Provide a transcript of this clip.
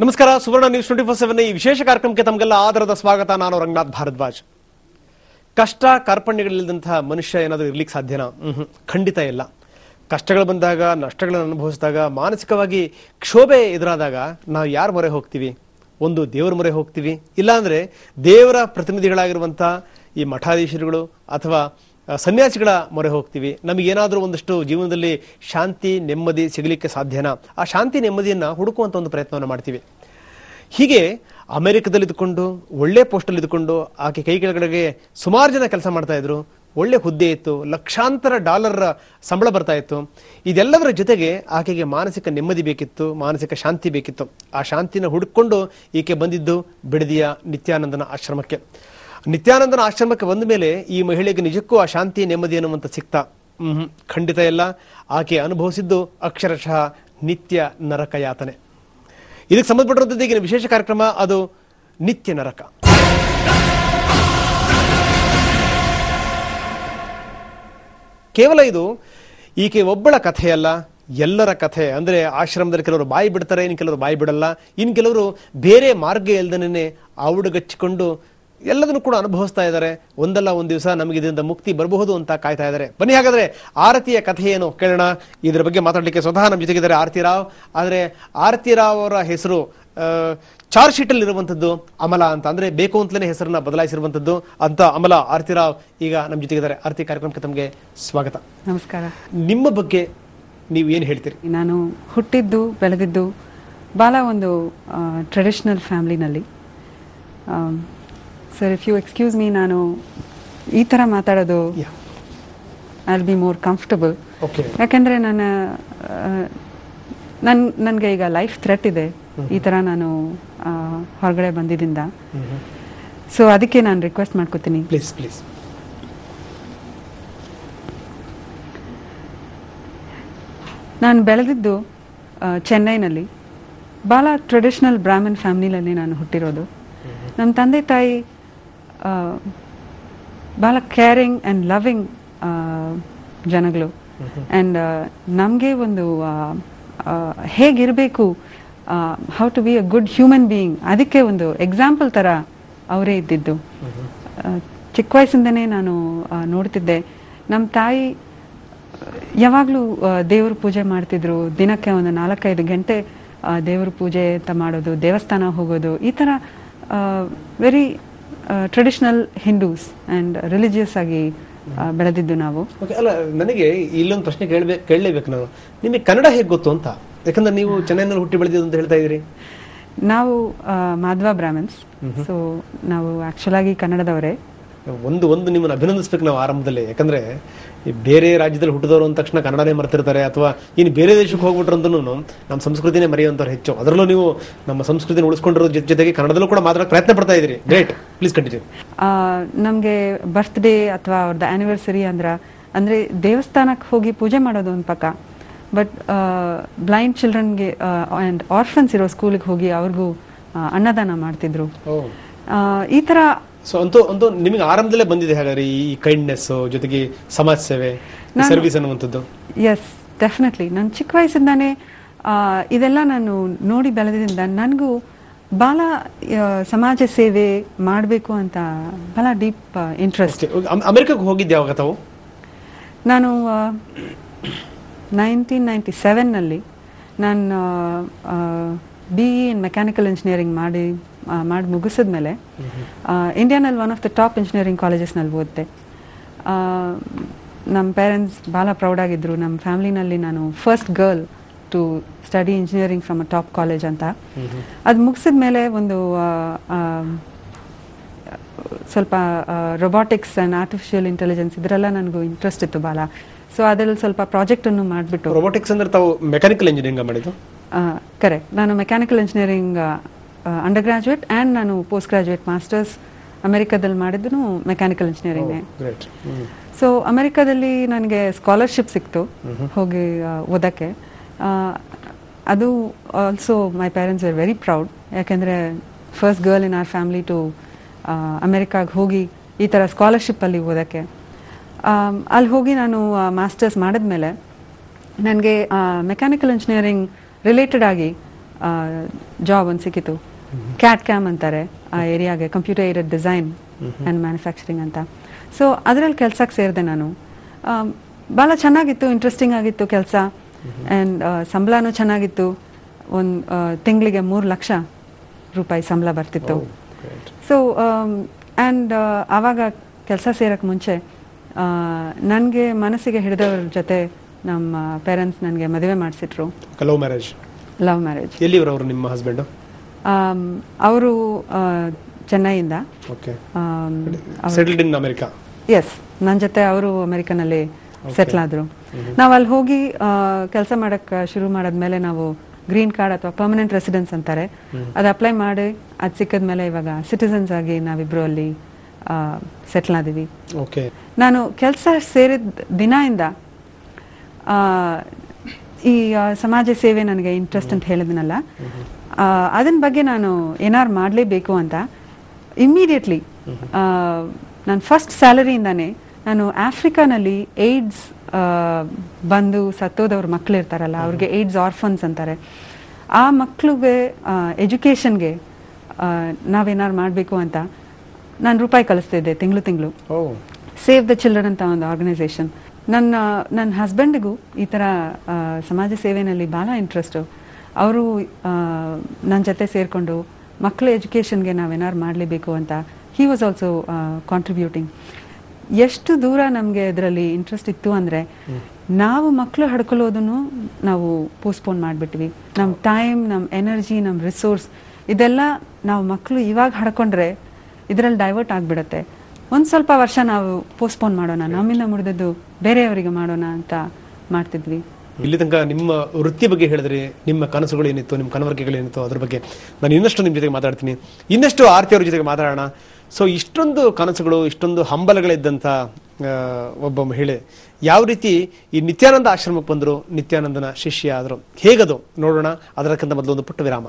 ನಮಸ್ಕಾರ. ಸುವರ್ಣ ನ್ಯೂಸ್ 24/7 ಈ ವಿಶೇಷ ಕಾರ್ಯಕ್ರಮಕ್ಕೆ ತಮಗೆಲ್ಲ ಆದರದ ಸ್ವಾಗತ. ನಾನು ರಂಗನಾಥ್ ಭಾರದ್ವಾಜ್. ಕಷ್ಟ ಕಾರ್ಪಣ್ಯಗಳಿಲ್ಲದಂತಹ ಮನುಷ್ಯ ಏನಾದರೂ ಇರ್ಲಿಕ್ಕೆ ಸಾಧ್ಯನಾ? ಖಂಡಿತ ಇಲ್ಲ. ಕಷ್ಟಗಳು ಬಂದಾಗ, ನಷ್ಟಗಳನ್ನು ಅನುಭವಿಸಿದಾಗ, ಮಾನಸಿಕವಾಗಿ ಕ್ಷೋಭೆ ಎದುರಾದಾಗ ನಾವು ಯಾರ ಮೊರೆ ಹೋಗ್ತೀವಿ? ಒಂದು ದೇವರ ಮೊರೆ ಹೋಗ್ತೀವಿ, ಇಲ್ಲಾಂದ್ರೆ ದೇವರ ಪ್ರತಿನಿಧಿಗಳಾಗಿರುವಂತಹ ಈ ಮಠಾಧೀಶರುಗಳು ಅಥವಾ ಸನ್ಯಾಸಿಗಳ ಮೊರೆ ಹೋಗ್ತೀವಿ. ನಮಗೇನಾದರೂ ಒಂದಷ್ಟು ಜೀವನದಲ್ಲಿ ಶಾಂತಿ ನೆಮ್ಮದಿ ಸಿಗಲಿಕ್ಕೆ ಸಾಧ್ಯನಾ? ಆ ಶಾಂತಿ ನೆಮ್ಮದಿಯನ್ನು ಹುಡುಕುವಂಥ ಒಂದು ಪ್ರಯತ್ನವನ್ನು ಮಾಡ್ತೀವಿ. ಹೀಗೆ ಅಮೆರಿಕದಲ್ಲಿ ಇದ್ಕೊಂಡು ಒಳ್ಳೆ ಪೋಸ್ಟಲ್ಲಿ ಇದ್ಕೊಂಡು ಆಕೆ ಕೈ ಕೆಳಗಡೆಗೆ ಸುಮಾರು ಜನ ಕೆಲಸ ಮಾಡ್ತಾ ಇದ್ರು. ಒಳ್ಳೆ ಹುದ್ದೆ ಇತ್ತು, ಲಕ್ಷಾಂತರ ಡಾಲರ್ ಸಂಬಳ ಬರ್ತಾ ಇತ್ತು. ಇದೆಲ್ಲದರ ಜೊತೆಗೆ ಆಕೆಗೆ ಮಾನಸಿಕ ನೆಮ್ಮದಿ ಬೇಕಿತ್ತು, ಮಾನಸಿಕ ಶಾಂತಿ ಬೇಕಿತ್ತು. ಆ ಶಾಂತಿನ ಹುಡುಕೊಂಡು ಈಕೆ ಬಂದಿದ್ದು ಬಿಡದಿಯ ನಿತ್ಯಾನಂದನ ಆಶ್ರಮಕ್ಕೆ. ನಿತ್ಯಾನಂದನ ಆಶ್ರಮಕ್ಕೆ ಬಂದ ಮೇಲೆ ಈ ಮಹಿಳೆಗೆ ನಿಜಕ್ಕೂ ಆ ಶಾಂತಿ ನೆಮ್ಮದಿ ಅನ್ನುವಂಥ ಸಿಕ್ತಾ? ಖಂಡಿತ ಇಲ್ಲ. ಆಕೆ ಅನುಭವಿಸಿದ್ದು ಅಕ್ಷರಶಃ ನಿತ್ಯ ನರಕ ಯಾತನೆ. ಇದಕ್ಕೆ ಸಂಬಂಧಪಟ್ಟಿರುವಂಥದ್ದು ಈಗಿನ ವಿಶೇಷ ಕಾರ್ಯಕ್ರಮ, ಅದು ನಿತ್ಯ ನರಕ. ಕೇವಲ ಇದು ಈಕೆ ಒಬ್ಬಳ ಕಥೆಯಲ್ಲ, ಎಲ್ಲರ ಕಥೆ. ಅಂದ್ರೆ ಆಶ್ರಮದಲ್ಲಿ ಕೆಲವರು ಬಾಯಿ ಬಿಡ್ತಾರೆ, ಇನ್ನು ಕೆಲವರು ಬಾಯಿ ಬಿಡಲ್ಲ, ಇನ್ನು ಕೆಲವರು ಬೇರೆ ಮಾರ್ಗ ಇಲ್ದನೇ ಆವುಡುಗಚ್ಚಿಕೊಂಡು ಎಲ್ಲದನ್ನು ಕೂಡ ಅನುಭವಿಸ್ತಾ ಇದ್ದಾರೆ. ಒಂದಲ್ಲ ಒಂದು ದಿವಸ ನಮಗೆ ಇದರಿಂದ ಮುಕ್ತಿ ಬರಬಹುದು ಅಂತ ಕಾಯ್ತಾ ಇದ್ದಾರೆ. ಬನ್ನಿ ಹಾಗಾದ್ರೆ ಆರತಿಯ ಕಥೆ ಏನು ಕೇಳೋಣ. ಇದರ ಬಗ್ಗೆ ಮಾತಾಡಲಿಕ್ಕೆ ಸ್ವತಃ ನಮ್ಮ ಜೊತೆಗಿದ್ದಾರೆ ಆರತಿ ರಾವ್. ಆದ್ರೆ ಆರತಿ ರಾವ್ ಅವರ ಹೆಸರು ಚಾರ್ಜ್ ಶೀಟ್ ಅಲ್ಲಿ ಇರುವಂತದ್ದು ಅಮಲಾ ಅಂತ, ಅಂದ್ರೆ ಬೇಕು ಅಂತಲೇ ಹೆಸರನ್ನ ಬದಲಾಯಿಸಿರುವಂತದ್ದು ಅಂತ ಅಮಲಾ ಆರತಿ ರಾವ್ ಈಗ ನಮ್ಮ ಜೊತೆಗಿದ್ದಾರೆ. ಆರತಿ, ಕಾರ್ಯಕ್ರಮಕ್ಕೆ ತಮಗೆ ಸ್ವಾಗತ. ನಮಸ್ಕಾರ. ನಿಮ್ಮ ಬಗ್ಗೆ ನೀವು ಏನು ಹೇಳ್ತೀರಿ? ನಾನು ಹುಟ್ಟಿದ್ದು ಬೆಳೆದಿದ್ದು ಬಹಳ ಒಂದು ಟ್ರೆಡಿಷನಲ್ ಫ್ಯಾಮಿಲಿನಲ್ಲಿ. Sir, if you excuse me, ನಾನು ಈ ಥರ ಮಾತಾಡೋದು I will be more comfortable. ಯಾಕೆಂದರೆ ನನಗೆ ಈಗ ಲೈಫ್ ಥ್ರೆಟ್ ಇದೆ, ಈ ಥರ ನಾನು ಹೊರಗಡೆ ಬಂದಿದ್ದರಿಂದ. ಸೊ ಅದಕ್ಕೆ ನಾನು ರಿಕ್ವೆಸ್ಟ್ ಮಾಡ್ಕೋತೀನಿ, ಪ್ಲೀಸ್ ಪ್ಲೀಸ್. ನಾನು ಬೆಳೆದಿದ್ದು ಚೆನ್ನೈನಲ್ಲಿ ಭಾಳ ಟ್ರೆಡಿಷನಲ್ ಬ್ರಾಹ್ಮಣ್ ಫ್ಯಾಮಿಲಿನಲ್ಲಿ ನಾನು ಹುಟ್ಟಿರೋದು. ನಮ್ಮ ತಂದೆ ತಾಯಿ ಭಾಳ ಕೇರಿಂಗ್ ಆ್ಯಂಡ್ ಲವಿಂಗ್ ಜನಗಳು. ಆ್ಯಂಡ್ ನಮಗೆ ಒಂದು ಹೇಗಿರಬೇಕು, how to be a good human being, ಅದಕ್ಕೆ ಒಂದು ಎಕ್ಸಾಂಪಲ್ ಥರ ಅವರೇ ಇದ್ದಿದ್ದು. ಚಿಕ್ಕ ವಯಸ್ಸಿಂದನೇ ನಾನು ನೋಡ್ತಿದ್ದೆ, ನಮ್ಮ ತಾಯಿ ಯಾವಾಗಲೂ ದೇವ್ರ ಪೂಜೆ ಮಾಡ್ತಿದ್ರು. ದಿನಕ್ಕೆ ಒಂದು 4-5 ಗಂಟೆ ದೇವ್ರ ಪೂಜೆ ಅಂತ ಮಾಡೋದು, ದೇವಸ್ಥಾನ ಹೋಗೋದು, ಈ ಥರ very traditional Hindus and religious ಆಗಿ ಬೆಳೆದಿದ್ದು ನಾವು. ಅಲ್ಲ, ನನಗೆ ಇಲ್ಲೊಂದು ಪ್ರಶ್ನೆ ಕೇಳಲೇಬೇಕು ನಾನು. ನಿಮಗೆ ಕನ್ನಡ ಹೇಗೆ ಗೊತ್ತು ಅಂತ? ಯಾಕಂದ್ರೆ ನೀವು ಚೆನ್ನೈನಲ್ಲಿ ಹುಟ್ಟಿ ಬೆಳೆದಿದ್ದು ಅಂತ ಹೇಳ್ತಾ ಇದ್ದೀರಿ. ನಾವು ಮಾಧ್ವ ಬ್ರಾಹ್ಮಣ್ಸ್, ಸೊ ನಾವು ಆ್ಯಕ್ಚುಲ್ ಆಗಿ ಕನ್ನಡದವರೇ. ಒಂದು ನಿಮ್ಮನ್ನು ಅಭಿನಂದಿಸ್ಬೇಕು ನಾವು ಆರಂಭದಲ್ಲಿ. ಯಾಕಂದ್ರೆ ಬೇರೆ ರಾಜ್ಯದಲ್ಲಿ ಹುಟ್ಟಿದವರು ಅಂದ ತಕ್ಷಣ ಕನ್ನಡನೇ ಮರ್ತಿರ್ತಾರೆ, ಅಥವಾ ಇನ್ನು ಬೇರೆ ದೇಶಕ್ಕೆ ಹೋಗ್ಬಿಟ್ರಂತೂ ನಮ್ಮ ಸಂಸ್ಕೃತಿನೇ ಮರೆಯುವಂಥವ್ರು ಹೆಚ್ಚು. ಅದರಲ್ಲೂ ನೀವು ನಮ್ಮ ಸಂಸ್ಕೃತಿನ ಉಳಿಸ್ಕೊಂಡಿರೋ ಜೊತೆಗೆ ಕನ್ನಡದಲ್ಲೂ ಕೂಡ ಮಾತಾಡೋಕೆ ಪ್ರಯತ್ನ ಪಡ್ತಾ ಇದ್ದೀರಿ. Great, please continue. ನಮಗೆ ಬರ್ತ್ಡೇ ಅಥವಾ ಅವ್ರದ್ದು ಆ್ಯನಿವರ್ಸರಿ ಅಂದರೆ ದೇವಸ್ಥಾನಕ್ಕೆ ಹೋಗಿ ಪೂಜೆ ಮಾಡೋದು ಒಂದು ಪಕ್ಕ, ಬಟ್ ಬ್ಲೈಂಡ್ ಚಿಲ್ಡ್ರನ್ಗೆ ಆ್ಯಂಡ್ ಆರ್ಫನ್ಸ್ ಇರೋ ಸ್ಕೂಲಿಗೆ ಹೋಗಿ ಅವ್ರಿಗೂ ಅನ್ನದಾನ ಮಾಡ್ತಿದ್ರು. ಈ ಥರ ಸೊ ಅಂತೂ ನಿಮಗೆ ಆರಂಭದಲ್ಲೇ ಬಂದಿದೆ ಹಾಗಾದ್ರೆ ಈ ಕೈಂಡ್ನೆಸ್ ಜೊತೆಗೆ ಸಮಾಜ ಸೇವೆ, ಸರ್ವಿಸ್ ಅನ್ನುವಂಥದ್ದು? Yes, definitely. ನಾನು ಚಿಕ್ಕ ವಯಸ್ಸಿಂದಾನೇ ಇದೆಲ್ಲ ನಾನು ನೋಡಿ ಬೆಳೆದಿದ್ದರಿಂದ ನನಗೂ ಭಾಳ ಸಮಾಜ ಸೇವೆ ಮಾಡಬೇಕು ಅಂತ ಭಾಳ ಡೀಪ್ ಇಂಟ್ರೆಸ್ಟ್. ಅಮೆರಿಕಕ್ಕೆ ಹೋಗಿದ್ದೆ ಯಾವಾಗ ತಾವು? ನಾನು 1997ನಲ್ಲಿ ನಾನು BE ಇನ್ ಮೆಕ್ಯಾನಿಕಲ್ ಇಂಜಿನಿಯರಿಂಗ್ ಮಾಡಿ ಮುಗಿಸಿದ್ಮೇಲೆ ಇಂಡಿಯಾನಲ್ಲಿ one of the top engineering ಕಾಲೇಜಸ್ನಲ್ಲಿ ಓದಿದೆ. ನಮ್ಮ ಪೇರೆಂಟ್ಸ್ ಭಾಳ ಪ್ರೌಡಾಗಿದ್ದರು. ನಮ್ಮ ಫ್ಯಾಮ್ಲಿನಲ್ಲಿ ನಾನು first girl to study engineering from a top college ಅಂತ. ಅದು ಮುಗಿಸಿದ ಮೇಲೆ ಒಂದು ಸ್ವಲ್ಪ ರೊಬಾಟಿಕ್ಸ್ ಆ್ಯಂಡ್ ಆರ್ಟಿಫಿಷಿಯಲ್ ಇಂಟೆಲಿಜೆನ್ಸ್ ಇದರೆಲ್ಲ ನನಗೂ ಇಂಟ್ರೆಸ್ಟ್ ಇತ್ತು ಭಾಳ. ಸೊ ಅದರಲ್ಲಿ ಸ್ವಲ್ಪ ಪ್ರಾಜೆಕ್ಟನ್ನು ಮಾಡಿಬಿಟ್ಟು. ರೊಬಾಟಿಕ್ಸ್ ಅಂದ್ರೆ ತಾವು ಮೆಕ್ಯಾನಿಕಲ್ ಇಂಜಿನಿಯರಿಂಗ್ ಮಾಡಿದ್ದು? ಕರೆಕ್ಟ್. ನಾನು mechanical engineering under graduate and ನಾನು ಪೋಸ್ಟ್ ಗ್ರಾಜುಯೇಟ್ ಮಾಸ್ಟರ್ಸ್ ಅಮೆರಿಕಾದಲ್ಲಿ ಮಾಡಿದ್ದು ಮೆಕ್ಯಾನಿಕಲ್ ಇಂಜಿನಿಯರಿಂಗ್. ಸೊ ಅಮೆರಿಕಾದಲ್ಲಿ ನನಗೆ ಸ್ಕಾಲರ್ಶಿಪ್ ಸಿಕ್ತು ಹೋಗಿ ಓದೋಕ್ಕೆ. ಅದು also my parents are very proud, ಯಾಕೆಂದರೆ first girl in our family to ಅಮೆರಿಕಾಗೆ ಹೋಗಿ ಈ ಥರ ಸ್ಕಾಲರ್ಶಿಪ್ಪಲ್ಲಿ ಓದೋಕ್ಕೆ. ಅಲ್ಲಿ ಹೋಗಿ ನಾನು ಮಾಸ್ಟರ್ಸ್ ಮಾಡಿದ್ಮೇಲೆ ನನಗೆ ಮೆಕ್ಯಾನಿಕಲ್ ಇಂಜಿನಿಯರಿಂಗ್ ರಿಲೇಟೆಡ್ ಆಗಿ ಜಾಬ್ ಒಂದು ಸಿಕ್ಕಿತು. ಕ್ಯಾಟ್ ಕ್ಯಾಮ್ ಅಂತಾರೆ ಆ ಏರಿಯಾಗೆ, computer aided design and manufacturing ಅಂತ. ಸೊ ಅದರಲ್ಲಿ ಕೆಲ್ಸಕ್ಕೆ ಸೇರಿದೆ ನಾನು. ಭಾಳ ಚೆನ್ನಾಗಿತ್ತು, ಇಂಟ್ರೆಸ್ಟಿಂಗ್ ಆಗಿತ್ತು ಕೆಲಸ. ಆ್ಯಂಡ್ ಸಂಬಳನೂ ಚೆನ್ನಾಗಿತ್ತು. ಒಂದು ತಿಂಗಳಿಗೆ 3 ಲಕ್ಷ ರೂಪಾಯಿ ಸಂಬಳ ಬರ್ತಿತ್ತು. ಸೊ ಆ್ಯಂಡ್ ಆವಾಗ ಕೆಲಸ ಸೇರಕ್ಕೆ ಮುಂಚೆ ನನಗೆ ಮನಸ್ಸಿಗೆ ಹಿಡಿದವ್ರ ಜೊತೆ ನಮ್ಮ ಪೇರೆಂಟ್ಸ್ ನನಗೆ ಮದುವೆ ಮಾಡಿಸಿಟ್ರು. Love marriage? Love marriage. ಎಲ್ಲಿವರು ನಿಮ್ಮ ಹಸ್ಬೆಂಡು? ಅವರು ಚೆನ್ನೈಯಿಂದ. Settled in America? ಎಸ್, ನನ್ನ ಜೊತೆ ಅವರು ಅಮೆರಿಕನಲ್ಲಿ ಸೆಟ್ಲ್ ಆದ್ರು. ನಾವು ಅಲ್ಲಿ ಹೋಗಿ ಕೆಲಸ ಮಾಡಕ್ಕೆ ಶುರು ಮಾಡಾದ್ಮೇಲೆ ನಾವು ಗ್ರೀನ್ ಕಾರ್ಡ್ ಅಥವಾ ಪರ್ಮನೆಂಟ್ ರೆಸಿಡೆನ್ಸ್ ಅಂತಾರೆ, ಅದು ಅಪ್ಲೈ ಮಾಡಿ ಅದು ಸಿಕ್ಕಿದ್ಮೇಲೆ ಇವಾಗ ಸಿಟಿಸನ್ಸ್ ಆಗಿ ನಾವಿಬ್ರು ಅಲ್ಲಿ ಸೆಟ್ಲ್ ಆದಿವಿ. ನಾನು ಕೆಲಸ ಸೇರಿದ ದಿನದಿಂದ ಈ ಸಮಾಜ ಸೇವೆ ನನಗೆ ಇಂಟ್ರೆಸ್ಟ್ ಅಂತ ಹೇಳಿದ್ನಲ್ಲ, ಅದನ್ನ ಬಗ್ಗೆ ನಾನು ಏನಾರು ಮಾಡಲೇಬೇಕು ಅಂತ ಇಮ್ಮಿಡಿಯೇಟ್ಲಿ ನನ್ನ ಫಸ್ಟ್ ಸ್ಯಾಲರಿಯಿಂದಾನೇ ನಾನು ಆಫ್ರಿಕಾನಲ್ಲಿ ಏಡ್ಸ್ ಬಂದು ಸತ್ತೋದವ್ರ ಮಕ್ಳು ಇರ್ತಾರಲ್ಲ, ಅವ್ರಿಗೆ ಏಡ್ಸ್ ಆರ್ಫನ್ಸ್ ಅಂತಾರೆ, ಆ ಮಕ್ಳಿಗೆ ಎಜುಕೇಷನ್ಗೆ ನಾವೇನಾರು ಮಾಡಬೇಕು ಅಂತ ನಾನು ರೂಪಾಯಿ ಕಳಿಸ್ತಿದ್ದೆ ತಿಂಗಳು. ಸೇವ್ ದ ಚಿಲ್ಡ್ರನ್ ಅಂತ ಒಂದು ಆರ್ಗನೈಸೇಷನ್. ನನ್ನ ಹಸ್ಬೆಂಡಿಗೂ ಈ ಥರ ಸಮಾಜ ಸೇವೆಯಲ್ಲಿ ಭಾಳ ಇಂಟ್ರೆಸ್ಟು. ಅವರು ನನ್ನ ಜೊತೆ ಸೇರಿಕೊಂಡು ಮಕ್ಕಳ ಎಜುಕೇಷನ್ಗೆ ನಾವೇನಾರು ಮಾಡಲೇಬೇಕು ಅಂತ ಹಿ ವಾಸ್ ಆಲ್ಸೋ ಕಾಂಟ್ರಿಬ್ಯೂಟಿಂಗ್. ಎಷ್ಟು ದೂರ ನಮಗೆ ಇದರಲ್ಲಿ ಇಂಟ್ರೆಸ್ಟ್ ಇತ್ತು ಅಂದರೆ, ನಾವು ಮಕ್ಕಳು ಹಡ್ಕೊಳ್ಳೋದನ್ನು ನಾವು ಪೋಸ್ಟ್ಪೋನ್ ಮಾಡಿಬಿಟ್ವಿ. ನಮ್ಮ ಟೈಮ್, ನಮ್ಮ ಎನರ್ಜಿ, ನಮ್ಮ ರಿಸೋರ್ಸ್ ಇದೆಲ್ಲ ನಾವು ಮಕ್ಕಳು ಇವಾಗ ಹಡ್ಕೊಂಡ್ರೆ ಇದರಲ್ಲಿ ಡೈವರ್ಟ್ ಆಗಿಬಿಡುತ್ತೆ. ಒಂದು ಸ್ವಲ್ಪ ವರ್ಷ ನಾವು ಪೋಸ್ಟ್ಪೋನ್ ಮಾಡೋಣ, ನಮ್ಮಿಂದ ಮುರಿದದ್ದು ಬೇರೆಯವರಿಗೆ ಮಾಡೋಣ ಅಂತ ಮಾಡ್ತಿದ್ವಿ. ಇಲ್ಲಿ ತನಕ ನಿಮ್ಮ ವೃತ್ತಿ ಬಗ್ಗೆ ಹೇಳಿದ್ರಿ, ನಿಮ್ಮ ಕನಸುಗಳು ಏನಿತ್ತು, ನಿಮ್ಮ ಕನವರಿಕೆಗಳೇನಿತ್ತು, ಅದ್ರ ಬಗ್ಗೆ ನಾನು ಇನ್ನಷ್ಟು ನಿಮ್ಮ ಜೊತೆಗೆ ಮಾತಾಡ್ತೀನಿ, ಇನ್ನಷ್ಟು ಆರ್ತಿ ಅವ್ರ ಜೊತೆಗೆ ಮಾತಾಡೋಣ. ಸೊ ಇಷ್ಟೊಂದು ಕನಸುಗಳು, ಇಷ್ಟೊಂದು ಹಂಬಲಗಳಿದ್ದಂಥ ಒಬ್ಬ ಮಹಿಳೆ ಯಾವ ರೀತಿ ಈ ನಿತ್ಯಾನಂದ ಆಶ್ರಮಕ್ಕೆ ಬಂದರು, ನಿತ್ಯಾನಂದನ ಶಿಷ್ಯ ಆದರು, ಹೇಗದು ನೋಡೋಣ. ಅದಕ್ಕಿಂತ ಮೊದಲು ಒಂದು ಪುಟ್ಟ ವಿರಾಮ.